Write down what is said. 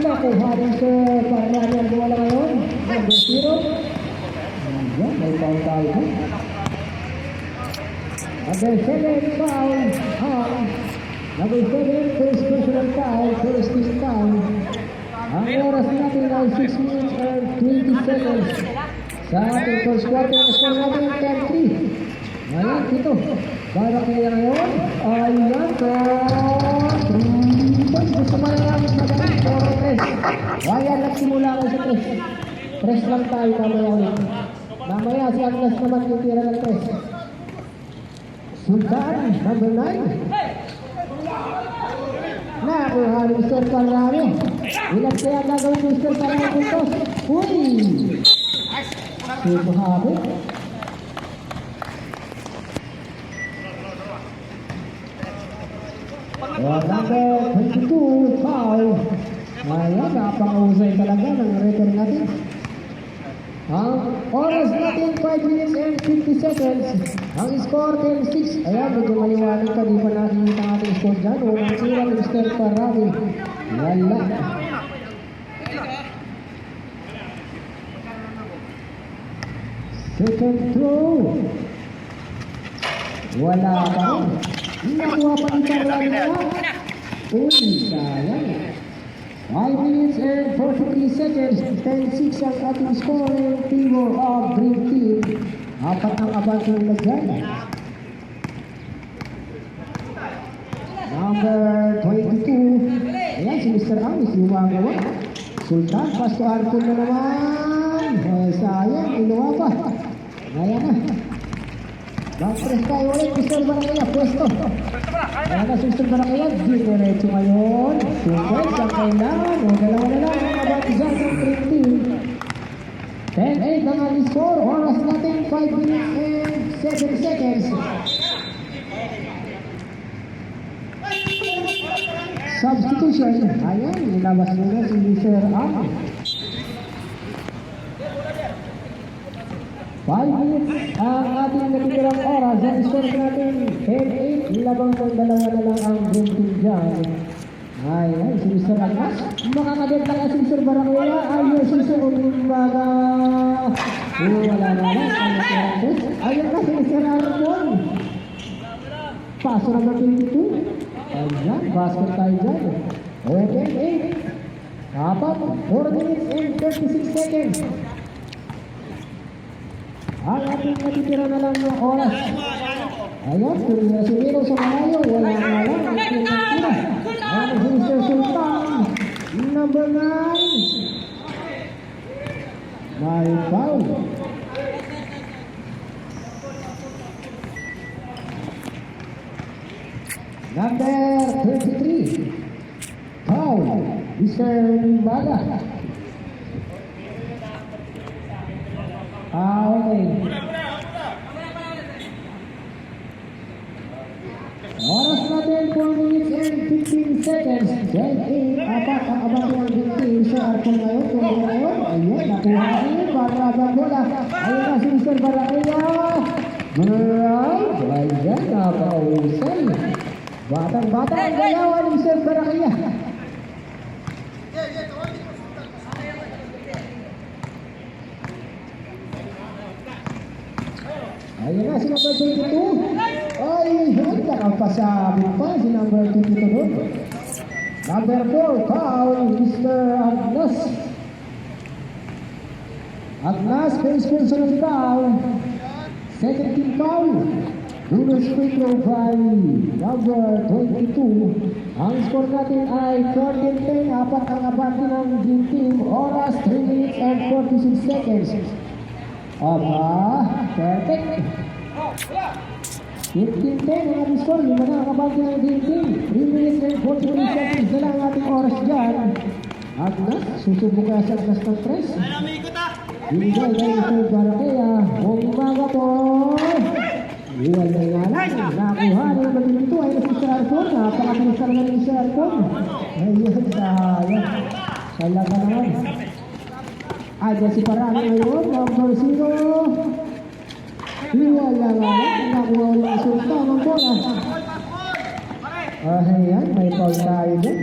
nakuha din sa Parani ang bola ngayon. Number 0. Ayan, may foul tayo. Number 7, foul. Number 7, first personal foul, first team foul. Ang oras natin ay 6 minutes and 20 seconds. Sa ating first quarter, ang score natin ay 10-3. Ayan, ito. Para kaya ngayon, ayan ko. 3 points. Gusto mo lang sa ganun, 4-3. Ayan, nagsimula ko sa 3. 3 lang tayo mamaya ulit. Mamaya, si Agnes naman yung tira ng 3. Sultan, number 9. Nakuha ni Mr. Parani. Ilan kaya gagawin ni Mr. Parani puntos? Uy! Super happy. Number 22, foul. Ayan, napakahusay talaga ng record natin. Ang oras natin 5 minutes and 50 seconds. Ang score 10-6. Ayan, medyo maliwanag ka. Di pa nakikita ang ating score dyan. Unang sila ni Mr. Parani. Wala. Second throw. Wala pa rin. Nakuha pa ni Parani na. Uy, sayang. 5 minutes and 43 seconds. 10-6 ang ating score in favor of Dream Team. Apat ang abang ng lagyan. Number 22. Ayan, si Mr. Amis, lumagawa. Sultan, pass to Arthur na naman. Sayang, inuwa pa. Ayan na. Back-press tayo ulit, Mr. Barakaya, pwesto. Ayan na si Mr. Barakaya, diretso ngayon. Super, saan kailangan? O, dalawa na lang ang abang dyan ng Dream Team. 10-8 ang ating score. Oras natin 5 minutes and 7 seconds. Substitution. Ayan, nilabas muna si Mr. Ang. 5 minutes ang ating natitirang oras. Ang score natin 10-8. Labang ng dalawa na lang ang Dream Team dyan. Ayan, si Mr. Agnas. Makakaganda ka si Mr. Barakaya. Ayun, si Mr. Ulimbaga. Wala na lang. Ayun na si Mr. Armon. Paso na ng 22. Ayan, basket tayo dyan. Okay, 8. Apat, 4 minutes and 36 seconds. Ang ating natitira na lang ng oras. Ayan, kung nasimiro sa malayo, wala na lang ang pinatira. Ayan si Mr. Sultan, number 9. May foul. Number 33. Foul. Mr. Baga. Okay. Oras natin 4 minutes and 15 seconds. Then, apat ang abang ng victim sa Arcon ngayon. Kung ngayon, ayun, nakuha rin. Barabang bola. Ayun na si Mr. Barakaya. Right. Ayan, napakausay. Batang-batang ang gayawan ni Mr. Barakaya. Ayun na si number 22. Ay, nakapasabit pa si number 22 doon. Number 4, foul, Mr. Agnas. Agnas, face personal foul. Second team foul. Bonus free throw by number 22. Ang score natin ay 14-10. Apat ang abante ng Dream Team. Oras 3 minutes and 46 seconds. Aba, perfect. 15-10 ang ating score. Lima na ang abante ng Dream Team. 3 minutes and 43 seconds na lang ang ating oras dyan. Agnas, susubok kaya sa Agnas ng press. Binigay kayo ito para kaya. Buong umaga po. Iwan na nga lang. Nakuha na yung magiging ay si Sir Arcon. Napakabilis talaga ni Sir Arcon. Ayun, sayang. Salamat naman. Ayan si Parani ngayon. Number 0. Iwan na nga lang. Nakuha ulit si Sultan ng bola. Ayan, may foul tayo din.